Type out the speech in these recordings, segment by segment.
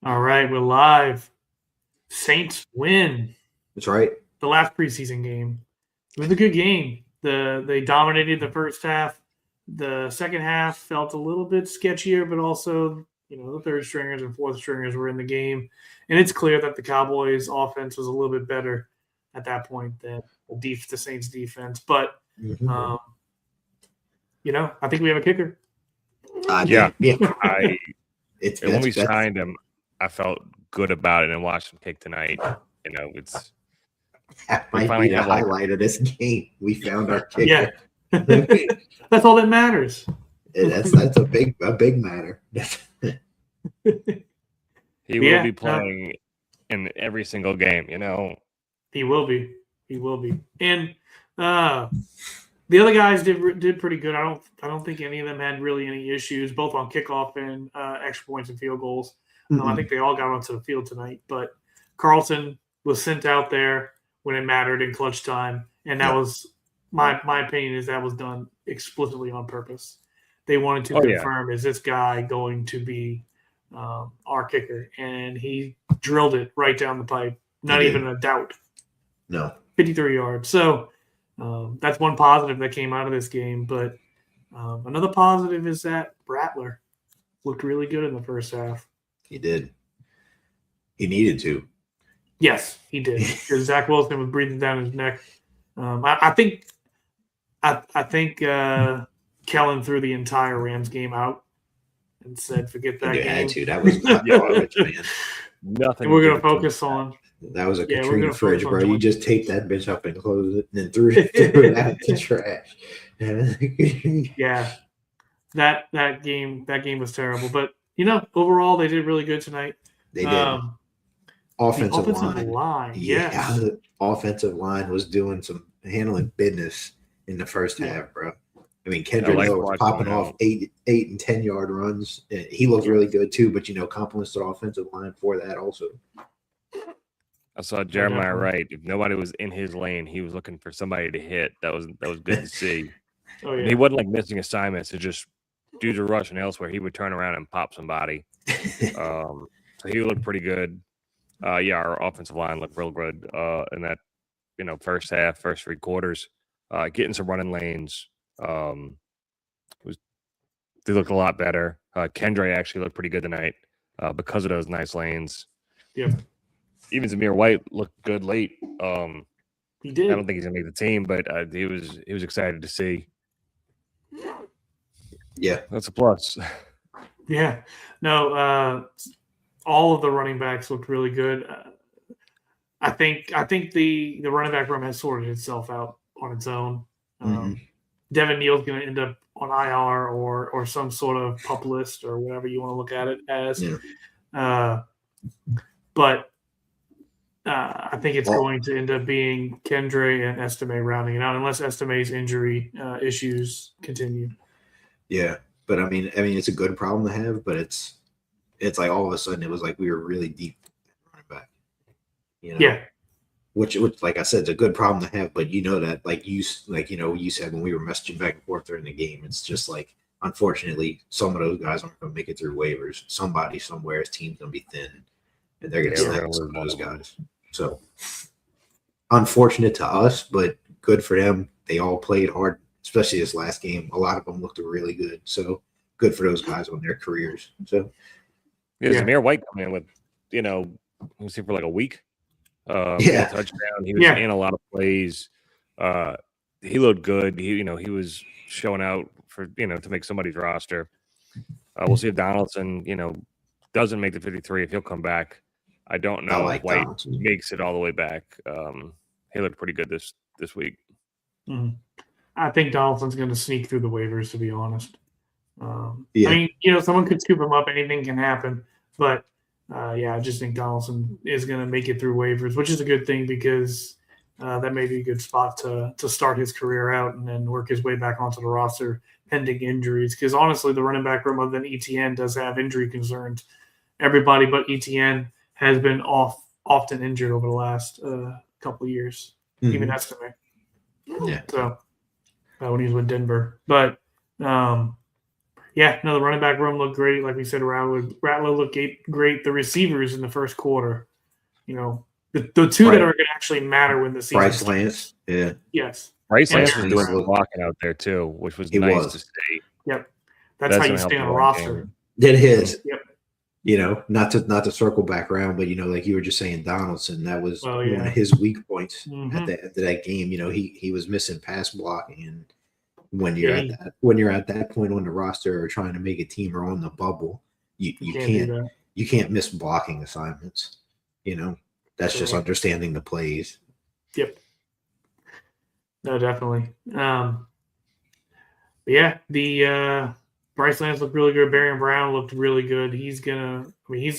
All right, we're live. Saints win That's right. the last preseason game. It was a good game. They dominated the first half. The second half felt a little bit sketchier, but also the third stringers and fourth stringers were in the game, and it's clear that the Cowboys' offense was a little bit better at that point than the Saints' defense. But um, I think we have a kicker. Yeah. I It's when we signed him, I felt good about it and watched him kick tonight. It's that we might finally be the have, like- highlight of this game. We found our kicker. Yeah, that's all that matters. That's a big matter. he will be playing in every single game. He will be. He will be. And the other guys did pretty good. I don't think any of them had really any issues, both on kickoff and extra points and field goals. I think they all got onto the field tonight. But Carlson was sent out there when it mattered in clutch time, and that was my opinion is that was done explicitly on purpose. They wanted to confirm is this guy going to be our kicker, and he drilled it right down the pipe. Not even a doubt. No. 53 yards. So that's one positive that came out of this game. But another positive is that Rattler looked really good in the first half. He did. He needed to. Yes, he did. Because Zach Wilson was breathing down his neck. I think Kellen threw the entire Rams game out and said, "Forget that game." Attitude. That was not garbage, man. Nothing. And we're gonna focus on. That was a Katrina fridge, bro. You just taped that bitch up and closed it, and then threw it out to trash. Yeah, that game was terrible. But overall they did really good tonight. They did. Offensive line. Yeah, the offensive line was doing some handling business in the first half, bro. I mean, Kendrick was popping off 8 and 10 yard runs. He looked really good too, but compliments to the offensive line for that also. I saw Jeremiah Wright. If nobody was in his lane, he was looking for somebody to hit. That was good to see. Oh, yeah. And he wasn't like missing assignments. It just dudes are rushing elsewhere. He would turn around and pop somebody. So he looked pretty good. Our offensive line looked real good in that first half, first three quarters. Getting some running lanes. They looked a lot better. Kendra actually looked pretty good tonight because of those nice lanes. Yeah. Even Zamir White looked good late. He did. I don't think he's gonna make the team, but he was excited to see. Yeah, that's a plus. Yeah. No. All of the running backs looked really good. I think the running back room has sorted itself out on its own. Devin Neal's going to end up on IR or some sort of pup list or whatever you want to look at it as. Yeah. But I think it's going to end up being Kendre and Estime rounding it out, unless Estime's injury issues continue. Yeah, but I mean, it's a good problem to have, but it's like all of a sudden it was like we were really deep running back. Yeah. Which, like I said, it's a good problem to have, but that, you said when we were messaging back and forth during the game, it's just like, unfortunately, some of those guys aren't going to make it through waivers. Somebody somewhere's team's going to be thin, and they're going to snag some of those guys. So, unfortunate to us, but good for them. They all played hard, especially this last game. A lot of them looked really good. So, good for those guys on their careers. So, Zamir White coming in with, let's see, for like a week. Touchdown. He was in a lot of plays. He looked good. He was showing out for to make somebody's roster. We'll see if Donaldson doesn't make the 53, if he'll come back. I don't know if White makes it all the way back. He looked pretty good this week. Mm-hmm. I think Donaldson's going to sneak through the waivers, to be honest. I mean, someone could scoop him up. Anything can happen, but. I just think Donaldson is going to make it through waivers, which is a good thing because that may be a good spot to start his career out and then work his way back onto the roster pending injuries. Because honestly, the running back room other than ETN does have injury concerns. Everybody but ETN has been often injured over the last couple of years, even Estime. Yeah. So when he was with Denver. But, Yeah, no, the running back room looked great. Like we said, Rattler looked great. The receivers in the first quarter, the two that are going to actually matter when the season Bryce starts. Lance, yeah. Yes. Bryce Lance was doing some blocking out there too, which was nice to see. Yep. That's how you stay on a roster. It is. Yep. Not to circle back around, but like you were just saying, Donaldson, that was one of his weak points at the end of that game. He was missing pass blocking, and when you're at that point on the roster or trying to make a team or on the bubble, you can't miss blocking assignments. That's just understanding the plays. Yep. No, definitely. The Bryce Lance looked really good. Barry Brown looked really good. He's gonna play a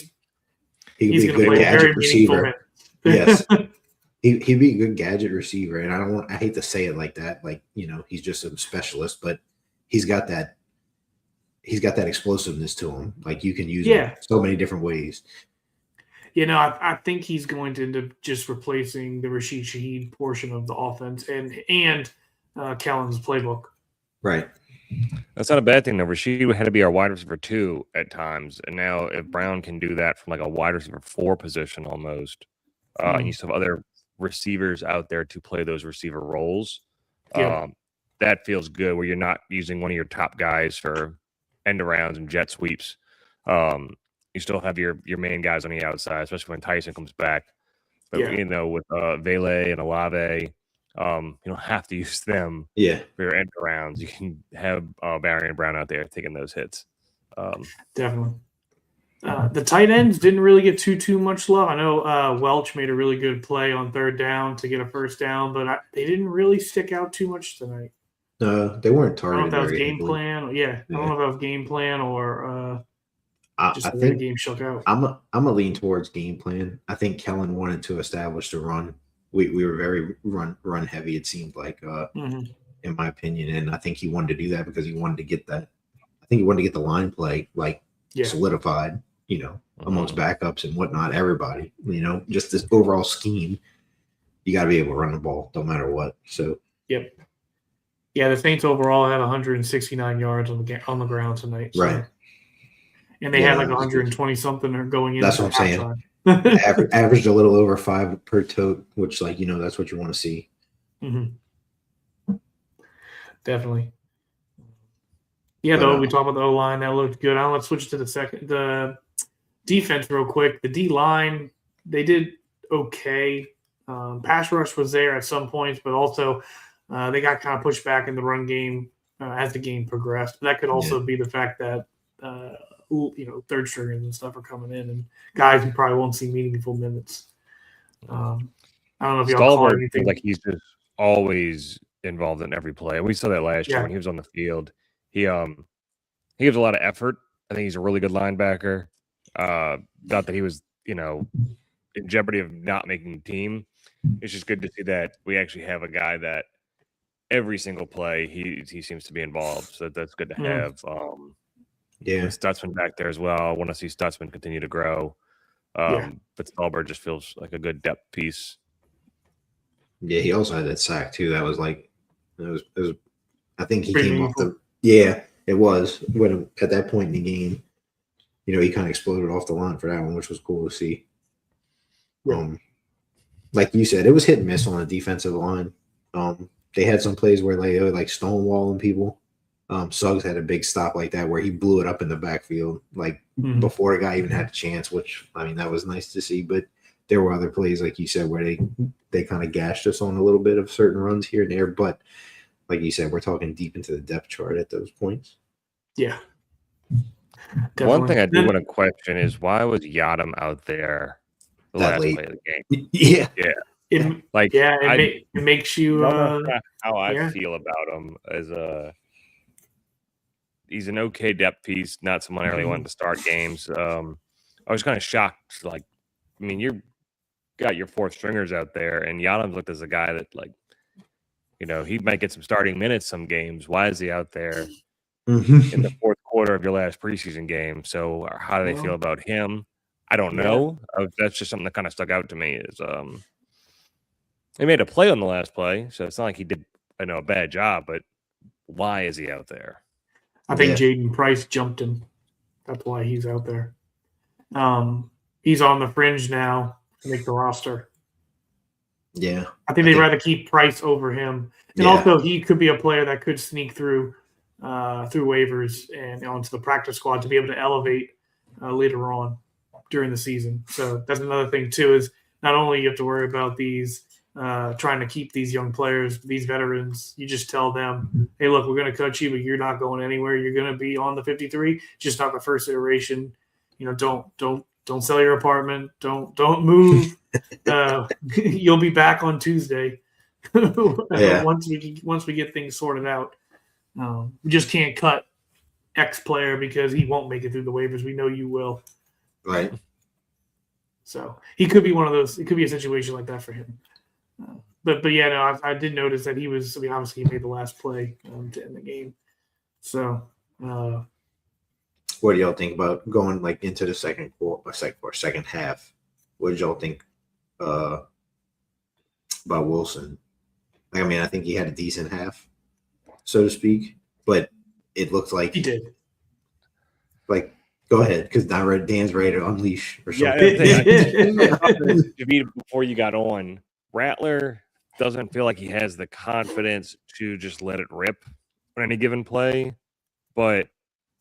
very meaningful minute. Yes. He'd be a good gadget receiver, and I hate to say it like that, he's just a specialist, but he's got that explosiveness to him. Like you can use him so many different ways. I think he's going to end up just replacing the Rashid Shaheed portion of the offense and Kellen's playbook. Right. That's not a bad thing, though. Rashid had to be our wide receiver 2 at times, and now if Brown can do that from like a wide receiver 4 position almost, and you still have other receivers out there to play those receiver roles, that feels good where you're not using one of your top guys for end arounds and jet sweeps. You still have your main guys on the outside, especially when Tyson comes back. But with Vele and Olave, you don't have to use them for your end arounds. You can have Barry and Brown out there taking those hits. Definitely. The tight ends didn't really get too much love. I know Welch made a really good play on third down to get a first down, but they didn't really stick out too much tonight. No, they weren't targeted. I don't know if that was game plan. I don't know if that was game plan or just the way the game shook out. I'm a lean towards game plan. I think Kellen wanted to establish the run. We were very run heavy, it seemed like, in my opinion. And I think he wanted to do that because he wanted to get that. I think he wanted to get the line play solidified, amongst backups and whatnot, everybody, just this overall scheme. You got to be able to run the ball no matter what. So, yep. Yeah, the Saints overall had 169 yards on the ground tonight. So. Right. And they had like 120 something or going in. That's what I'm saying. Averaged a little over 5 per tote, which that's what you want to see. Mm-hmm. Definitely. Yeah, though we talk about the O-line, that looked good. Let's switch to the defense real quick. The D-line, they did okay. Pass rush was there at some points, but also they got kind of pushed back in the run game as the game progressed. But that could also be the fact that third stringers and stuff are coming in, and guys who probably won't see meaningful minutes. I don't know if y'all call anything. Like he's just always involved in every play. We saw that last year when he was on the field. He gives a lot of effort. I think he's a really good linebacker. Not that he was, in jeopardy of not making the team. It's just good to see that we actually have a guy that every single play he seems to be involved. So that's good to have. Stutzman back there as well. I want to see Stutzman continue to grow. But Stallberg just feels like a good depth piece. Yeah, he also had that sack too. That was like, it was I think he pretty came meaningful. off the. Yeah, it was when at that point in the game, he kind of exploded off the line for that one, which was cool to see. Like you said, it was hit and miss on the defensive line. They had some plays where they were like stonewalling people. Suggs had a big stop like that where he blew it up in the backfield, before a guy even had a chance, which, that was nice to see. But there were other plays, like you said, where they kind of gashed us on a little bit of certain runs here and there. But like you said, we're talking deep into the depth chart at those points. Yeah. Definitely. One thing I do want to question is why was Yadam out there the last play of the game? Yeah. It makes you how I feel about him as he's an okay depth piece, not someone I really wanted to start games. I was kind of shocked. You got your fourth stringers out there, and Yadam looked as a guy that, he might get some starting minutes some games. Why is he out there in the fourth quarter of your last preseason game? So how do they feel about him? I don't know. That's just something that kind of stuck out to me. Is he made a play on the last play, so it's not like he did a bad job, but why is he out there? I think Jaden Price jumped him. That's why he's out there. He's on the fringe now to make the roster. Yeah. I think they'd rather keep Price over him. And also he could be a player that could sneak through waivers and onto the practice squad to be able to elevate later on during the season. So that's another thing too, is not only you have to worry about these trying to keep these young players, these veterans, you just tell them, hey, look, we're going to cut you, but you're not going anywhere. You're going to be on the 53, just not the first iteration. Don't sell your apartment. Don't move. You'll be back on Tuesday. Once we get things sorted out. We just can't cut X player because he won't make it through the waivers. We know you will. Right. So he could be one of those. It could be a situation like that for him. But yeah, no, I did notice that he was. I mean, obviously he made the last play to end the game. So. What do y'all think about going like into the second half? What did y'all think about Wilson? I mean, I think he had a decent half, so to speak, but it looked like he did. Like, go ahead, because Dan's ready to unleash or something. Yeah, before you got on, Rattler doesn't feel like he has the confidence to just let it rip on any given play, but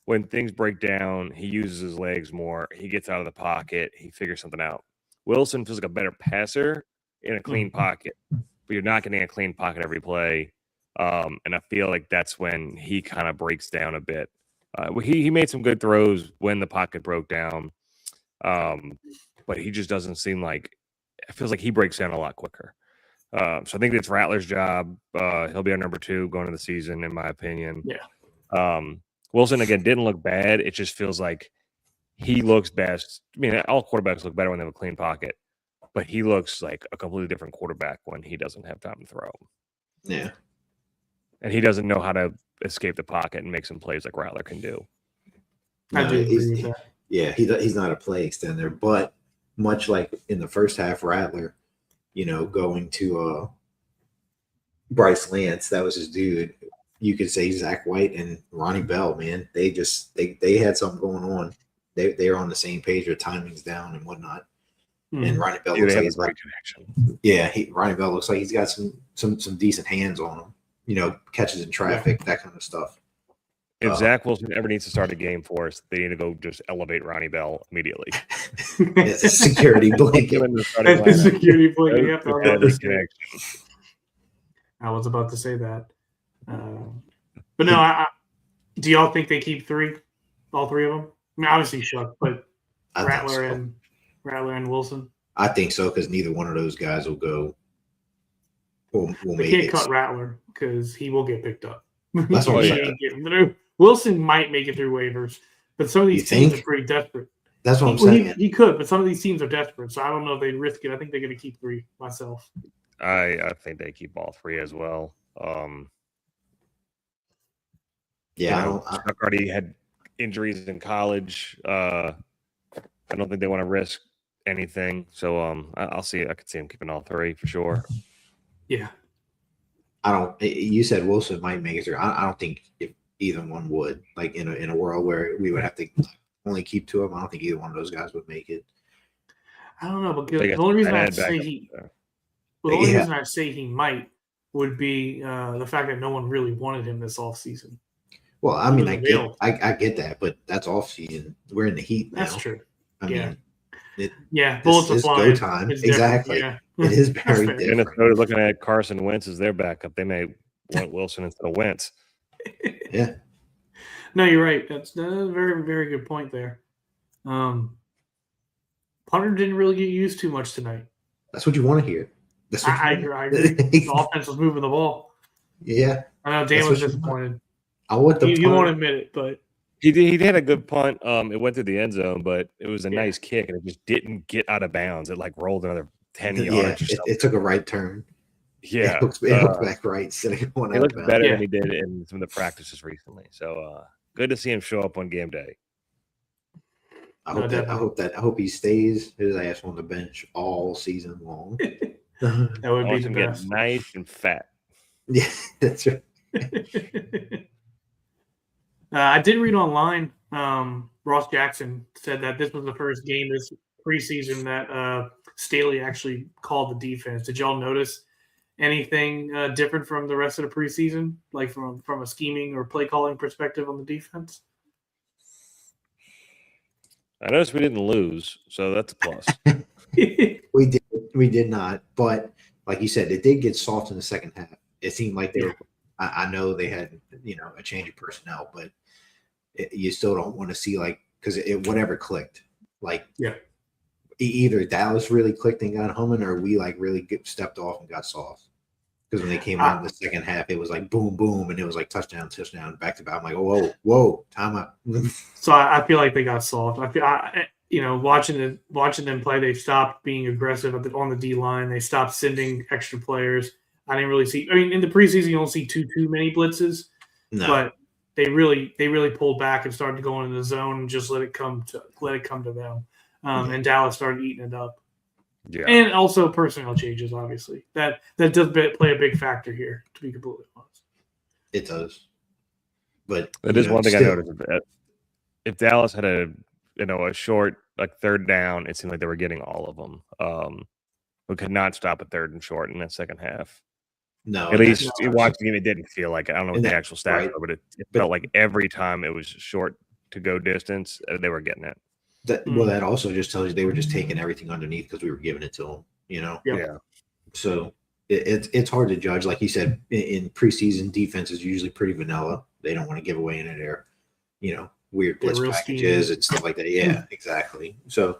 when things break down, he uses his legs more. He gets out of the pocket. He figures something out. Wilson feels like a better passer in a clean pocket, but you're not getting a clean pocket every play. And I feel like that's when he kind of breaks down a bit. He made some good throws when the pocket broke down, but he just doesn't seem like – it feels like he breaks down a lot quicker. So I think it's Rattler's job. He'll be our number 2 going into the season, in my opinion. Yeah. Wilson, again, didn't look bad. It just feels like he looks best. I mean, all quarterbacks look better when they have a clean pocket, but he looks like a completely different quarterback when he doesn't have time to throw. Yeah. And he doesn't know how to escape the pocket and make some plays like Rattler can do. I do agree with that. Yeah, he's not a play extender, but much like in the first half, Rattler, going to Bryce Lance, that was his dude. You could say Zach White and Ronnie Bell, man. They had something going on. They were on the same page. Their timing's down and whatnot. And Ronnie Bell looks like he's got connection. Yeah, Ronnie Bell looks like he's got some decent hands on him. Catches in traffic, that kind of stuff. If Zach Wilson ever needs to start a game for us, they need to go just elevate Ronnie Bell immediately. It's a security blanket. Security blanket. I was about to say that. But no, do y'all think they keep 3? All 3 of them? I mean, obviously Shuck, but Rattler and Wilson? I think so, because neither one of those guys will go. Will they can't cut Rattler because he will get picked up. That's what I'm saying. Wilson might make it through waivers, but some of these teams are pretty desperate. That's what I'm saying. He could, but some of these teams are desperate, so I don't know if they'd risk it. I think they're going to keep 3 myself. I think they keep all 3 as well. Chuck already had injuries in college. I don't think they want to risk anything. So I'll see. I could see him keeping all 3 for sure. Yeah. You said Wilson might make it through. I don't think if either one would. Like in a world where we would have to only keep 2 of them, I don't think either one of those guys would make it. I don't know, but the only reason I'd say he might would be the fact that no one really wanted him this offseason. Well, I mean, I get that, but that's off season. We're in the heat now. That's true. I mean, bullets are flying. Go time. Exactly. Yeah. It is very different. Minnesota looking at Carson Wentz as their backup. They may want Wilson instead of Wentz. Yeah. No, you're right. That's a very, very good point there. Punter didn't really get used too much tonight. That's what you want to hear. I agree. The offense was moving the ball. Yeah. I know Dan was disappointed. You won't admit it, but he had a good punt. It went through the end zone, but it was a nice kick, and it just didn't get out of bounds. It rolled another 10 yards. It took a right turn. Yeah, it looked back right instead of going out. He looked better than he did in some of the practices recently. So good to see him show up on game day. I hope he stays his ass on the bench all season long. That would be the best. Get nice and fat. Yeah, that's right. I did read online. Ross Jackson said that this was the first game this preseason that Staley actually called the defense. Did y'all notice anything different from the rest of the preseason, like from a scheming or play calling perspective on the defense? I noticed we didn't lose, so that's a plus. We did not, but like you said, it did get soft in the second half. It seemed like they were. I know they had a change of personnel, but you still don't want to see because whatever clicked. Either Dallas really clicked and got humming, or we really stepped off and got soft. Because when they came out in the second half, it was like boom, boom, and it was like touchdown, back to back. I'm like, whoa, time out. So I feel like they got soft. Watching them play, they stopped being aggressive on the D line. They stopped sending extra players. I didn't really see. I mean, in the preseason, you don't see too many blitzes, but they really pulled back and started going in the zone and just let it come to them. And Dallas started eating it up. Yeah, and also personnel changes. Obviously, that does play a big factor here. To be completely honest, it does. But it is one thing I noticed. If Dallas had a short third down, it seemed like they were getting all of them. We could not stop a third and short in that second half. No, at least you watched the game, it didn't feel like it. I don't know what the actual stats right. were, but it felt like every time it was short to go distance, they were getting it. That also just tells you they were just taking everything underneath because we were giving it to them. Yeah. So it's hard to judge. Like you said, in preseason, defense is usually pretty vanilla. They don't want to give away any of their, weird blitz packages and stuff like that. Yeah, exactly. So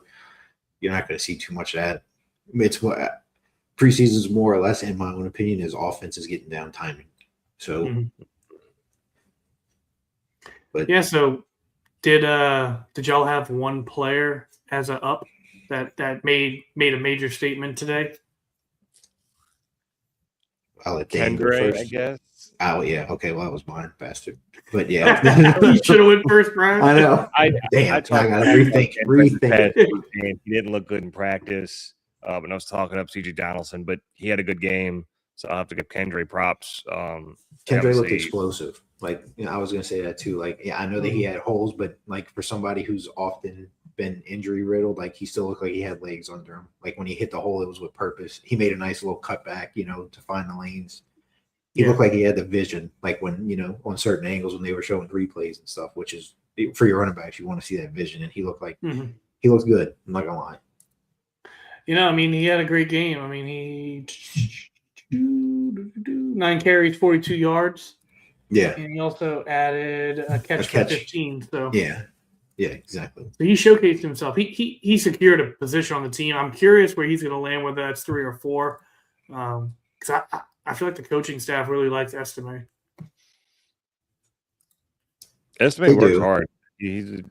you're not going to see too much of that. It's what preseason is more or less, in my own opinion, is offense is getting down timing. So, but yeah. So did y'all have one player as a up that made a major statement today? I'll let Dan go first. I guess. Oh yeah. Okay. Well, that was mine, bastard. But yeah, you should have went first, Brian. I know. I gotta rethink it. He didn't look good in practice. And I was talking up CJ Donaldson, but he had a good game, so I'll have to give Kendra props. Kendra looked explosive. I was gonna say that too. I know that he had holes, but for somebody who's often been injury riddled, he still looked like he had legs under him. When he hit the hole, it was with purpose. He made a nice little cutback, to find the lanes. He looked like he had the vision, when on certain angles when they were showing replays and stuff. Which is for your running backs, you want to see that vision, and he looked like he looked good. I'm not gonna lie. He had a great game. He 9 carries, 42 yards. Yeah. And he also added a catch for 15. So yeah, exactly. So he showcased himself. He secured a position on the team. I'm curious where he's going to land, whether that's 3 or 4. Because I feel like the coaching staff really likes Estime. Estime works hard. He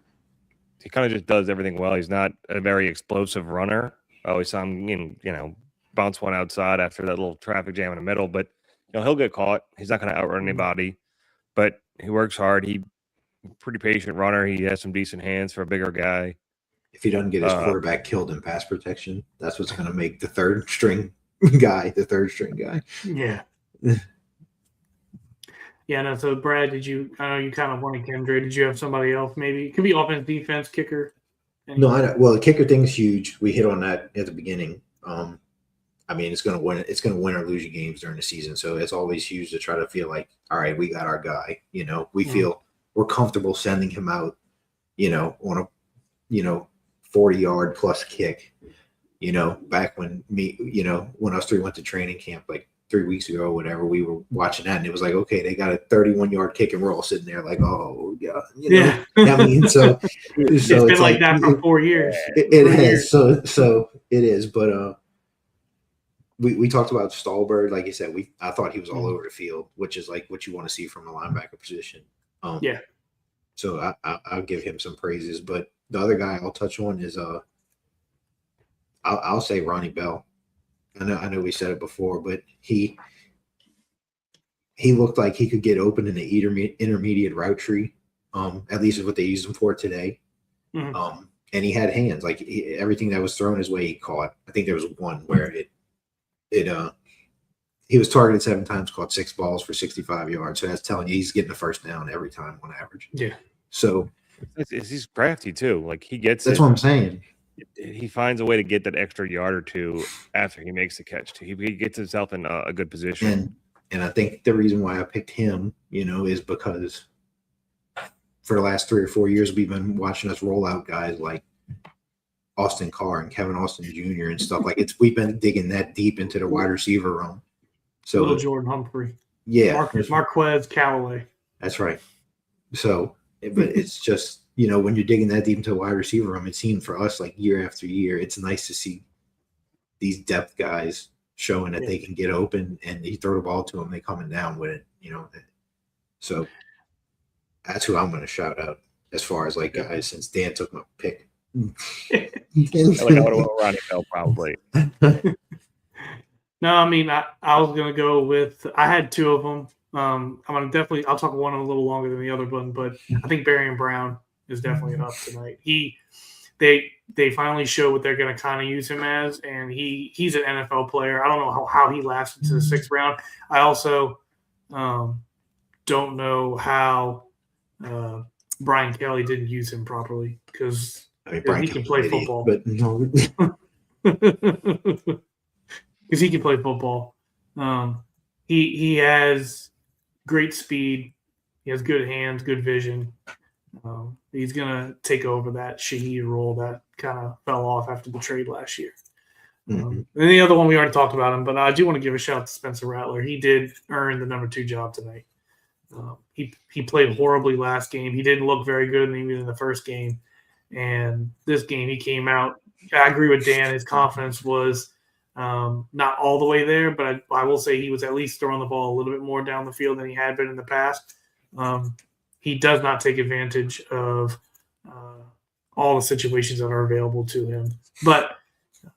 kind of just does everything well. He's not a very explosive runner. I always saw him, bounce one outside after that little traffic jam in the middle. But he'll get caught. He's not going to outrun anybody. But he works hard. He's a pretty patient runner. He has some decent hands for a bigger guy. If he doesn't get his quarterback killed in pass protection, that's what's going to make the third string guy. Yeah. Yeah. No. So Brad, I know you kind of wanted Kendra. Did you have somebody else? Maybe it could be offense, defense, kicker. No, I know. Well, the kicker thing's huge. We hit on that at the beginning. It's going to win. It's going to win or lose you games during the season. So it's always huge to try to feel like, all right, we got our guy. We feel we're comfortable sending him out. On a 40-yard plus kick. Back when when us three went to training camp 3 weeks ago or whatever, we were watching that and it was like, okay, they got a 31-yard kick and we're all sitting there oh yeah, yeah. So it's been that for 4 years. It has. So it is, but we talked about Stallbird, like you said. I thought he was all over the field, which is what you want to see from a linebacker position. Yeah. So I'll give him some praises, but the other guy I'll touch on is I'll say Ronnie Bell. I know we said it before, but he looked like he could get open in the intermediate route tree. At least is what they used him for today. Mm-hmm. And he had hands, everything that was thrown his way, he caught. I think there was one where he he was targeted 7 times, caught 6 balls for 65 yards. So that's telling you he's getting a first down every time on average. Yeah. So he's crafty too. Like he gets that's what I'm saying. He finds a way to get that extra yard or two after he makes the catch. He gets himself in a good position. And I think the reason why I picked him, is because for the last 3 or 4 years we've been watching us roll out guys like Austin Carr and Kevin Austin Jr. and stuff like we've been digging that deep into the wide receiver room. So little Jordan Humphrey. Yeah. Marquez Callaway. That's right. So, but it's just, when you're digging that deep into the wide receiver room, it seemed for us like year after year, it's nice to see these depth guys showing that they can get open and you throw the ball to them, they coming down with it, So that's who I'm going to shout out as far as like guys, since Dan took my pick. Like I would have went Ronnie Bell probably. No, I mean I was gonna go with. I had 2 of them. I'm gonna definitely. I'll talk one a little longer than the other one, but I think Barry Brown is definitely an up tonight. They finally show what they're gonna kind of use him as, and he's an NFL player. I don't know how he lasted to the 6th round. I also don't know how Brian Kelly didn't use him properly because he can play football. But no. Because he can play football. He has great speed. He has good hands, good vision. He's going to take over that Shaheed role that kind of fell off after the trade last year. And the other one, we already talked about him, but I do want to give a shout out to Spencer Rattler. He did earn the number 2 job tonight. He played horribly last game. He didn't look very good in the first game. And this game, he came out. I agree with Dan. His confidence was not all the way there, but I will say he was at least throwing the ball a little bit more down the field than he had been in the past. He does not take advantage of all the situations that are available to him, but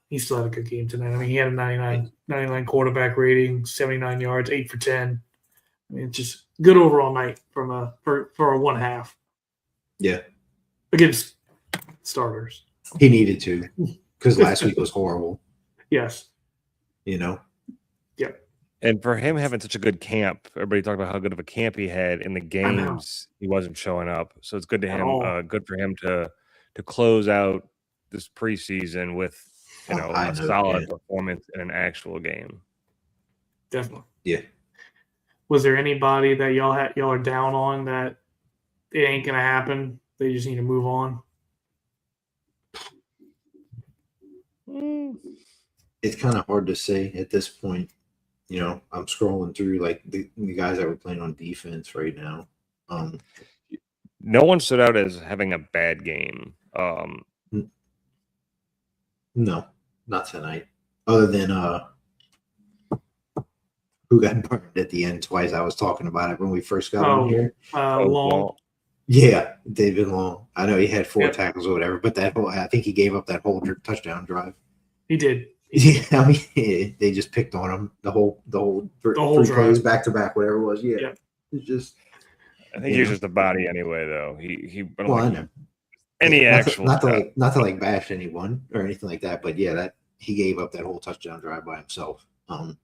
he still had a good game tonight. I mean, he had a 99 quarterback rating, 79 yards, 8 for 10. I mean, just good overall night for a 1 half. Yeah, against starters. He needed to because last week was horrible. Yes. Yep. And for him having such a good camp, everybody talked about how good of a camp he had in the games. He wasn't showing up, so it's good to him. Good for him to close out this preseason with a solid performance in an actual game. Definitely. Yeah. Was there anybody that y'all are down on that it ain't gonna happen? They just need to move on. It's kind of hard to say at this point. I'm scrolling through like the guys that were playing on defense right now. No one stood out as having a bad game. No, not tonight. Other than who got burned at the end twice. I was talking about it when we first got on here. Long. Yeah, David Long. I know he had 4 tackles or whatever, but I think he gave up that whole touchdown drive. He did. Yeah, I mean, they just picked on him the whole 3 plays back to back, whatever it was. Yeah. It's just. I think he was just a body anyway, though. He. Well, I know. Not to like bash anyone or anything like that, but yeah, that he gave up that whole touchdown drive by himself. But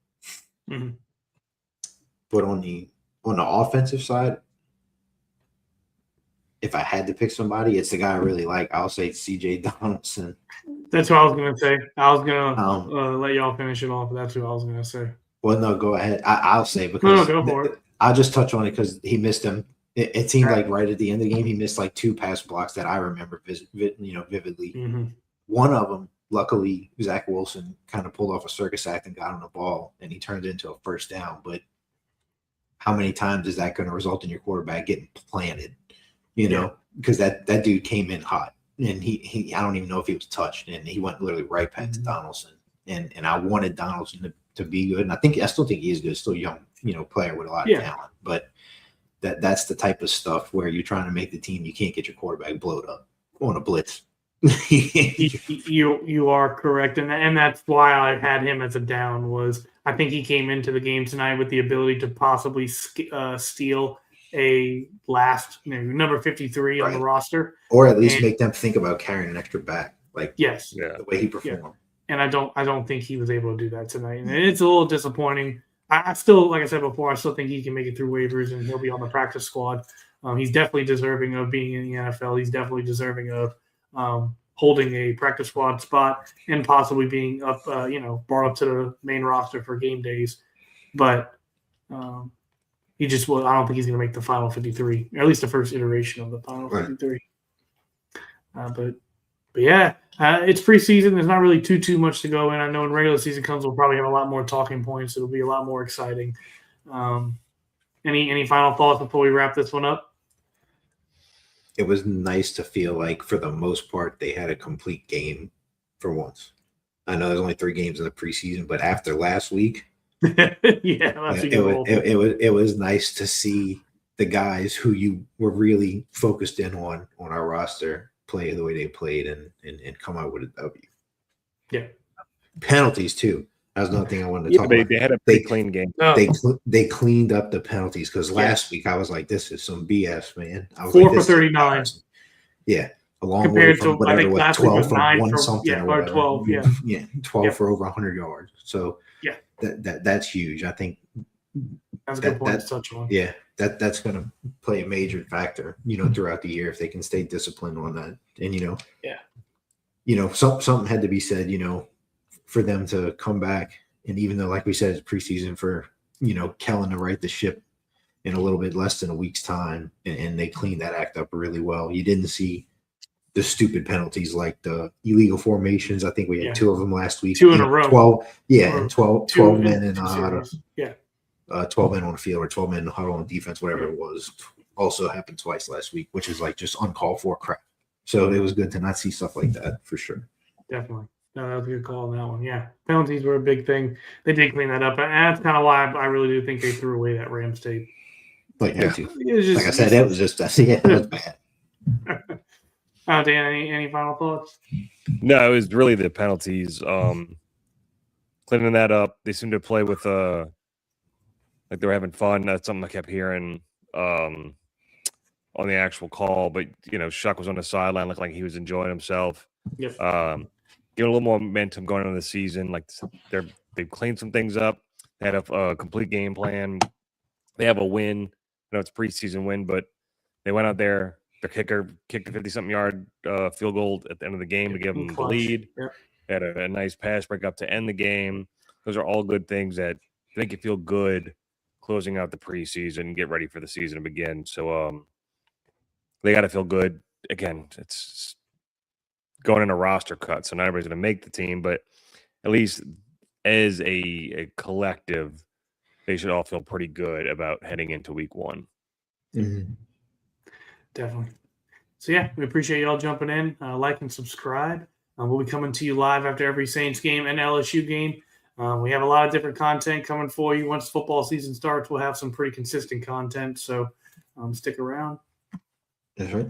on the offensive side, if I had to pick somebody, it's the guy I really like. I'll say C.J. Donaldson. That's what I was going to say. I was going to let y'all finish it off, but that's what I was going to say. Well, no, go ahead. I'll say because go for it. I'll just touch on it because he missed them. It seemed like right at the end of the game, he missed like 2 pass blocks that I remember vividly. One of them, luckily, Zach Wilson kind of pulled off a circus act and got on the ball, and he turned it into a first down. But how many times is that going to result in your quarterback getting planted? Because that dude came in hot, and he I don't even know if he was touched, and he went literally right past Donaldson. And I wanted Donaldson to be good, and I still think he is good, still young, player with a lot of talent. But that's the type of stuff where you're trying to make the team, you can't get your quarterback blowed up on a blitz. You are correct, and that's why I had him as a down. Was I think he came into the game tonight with the ability to possibly steal a last number 53 on the roster, or at least make them think about carrying an extra back. Like the way he performed. And I don't think he was able to do that tonight, and it's a little disappointing. I still, like I said before, I still think he can make it through waivers and he'll be on the practice squad. He's definitely deserving of being in the NFL. He's definitely deserving of holding a practice squad spot and possibly being up, brought up to the main roster for game days. But I don't think he's going to make the final 53, or at least the first iteration of the final 53. But yeah, it's preseason. There's not really too much to go in. I know when regular season comes, we'll probably have a lot more talking points. It'll be a lot more exciting. Any final thoughts before we wrap this one up? It was nice to feel like, for the most part, they had a complete game for once. I know there's only 3 games in the preseason, but after last week, it was nice to see the guys who you were really focused in on our roster play the way they played and come out with a W. Yeah. Penalties too. That was another thing I wanted to talk about. They had a pretty clean game. They cleaned up the penalties, because last week I was like, this is some BS, man. I was 4 like, for 39. Yeah. A long compared way from to whatever, I think last 12 week was from 9 one for, something or 12, yeah, 12 for over 100 yards. So yeah, that's huge. I think that's a good point to touch on. Yeah, that's going to play a major factor, throughout the year, if they can stay disciplined on that. And something had to be said, for them to come back. And even though, like we said, it's preseason, for Kellen to right the ship in a little bit less than a week's time, and they cleaned that act up really well. You didn't see the stupid penalties like the illegal formations. I think we had 2 of them last week. 2 in a row. 12 men in 12 men on the field, or 12 men in the huddle on defense, whatever it was. Also happened twice last week, which is like just uncalled for crap. So it was good to not see stuff like that, for sure. Definitely. No, that was a good call on that one. Yeah, penalties were a big thing. They did clean that up, and that's kind of why I really do think they threw away that Rams tape. Like I said, it was just it was bad. Dan, any final thoughts? No, it was really the penalties. Cleaning that up. They seemed to play with like they were having fun. That's something I kept hearing on the actual call. But Shuck was on the sideline, looked like he was enjoying himself. Yep. Give a little more momentum going into the season. Like they've cleaned some things up. They had a complete game plan. They have a win. It's a preseason win, but they went out there. Their kicker kicked a 50-something yard field goal at the end of the game to give them the lead. Yep. They had a nice pass break up to end the game. Those are all good things that make you feel good closing out the preseason and get ready for the season to begin. So they got to feel good. Again, it's going in a roster cut, so not everybody's going to make the team, but at least as a collective, they should all feel pretty good about heading into week 1. Mm-hmm. Definitely. So, yeah, we appreciate y'all jumping in. Like and subscribe. We'll be coming to you live after every Saints game and LSU game. We have a lot of different content coming for you. Once football season starts, we'll have some pretty consistent content. So stick around. That's right.